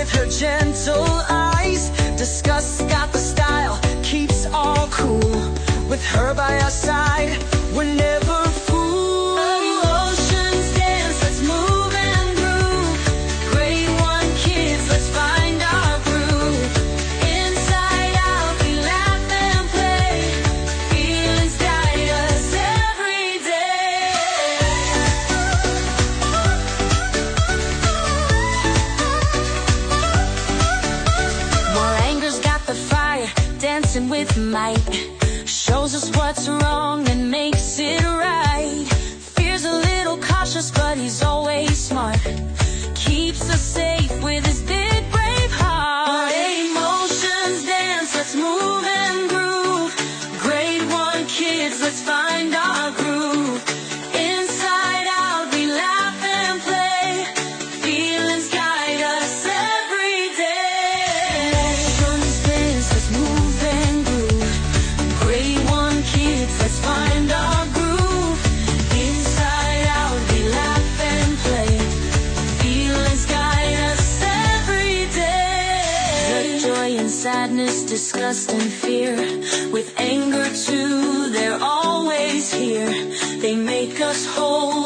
with her gentle eyes. Disgust got the style, keeps all cool. With her by our side, we're never fooled. Emotions dance, let's move and groove. Grade 1 kids, let's find our groove. Inside out, we laugh and play. Feelings guide us every day. More anger's got the fire, dancing with might. Shows us what's wrong and makes it right. Fear's a little cautious, but he's always smart. Keeps us safe with his big brave heart. Emotions dance, let's move and groove. Grade 1 kids, let's find our groove. Inside out, we laugh and play. Feelings guide us every day. Emotions dance, let's move and groove. Grade 1 kids, let's find our groove. Inside out, we laugh and play. Feelings guide us every day. The joy and sadness, disgust and fear. With anger too, they're always here. They make us whole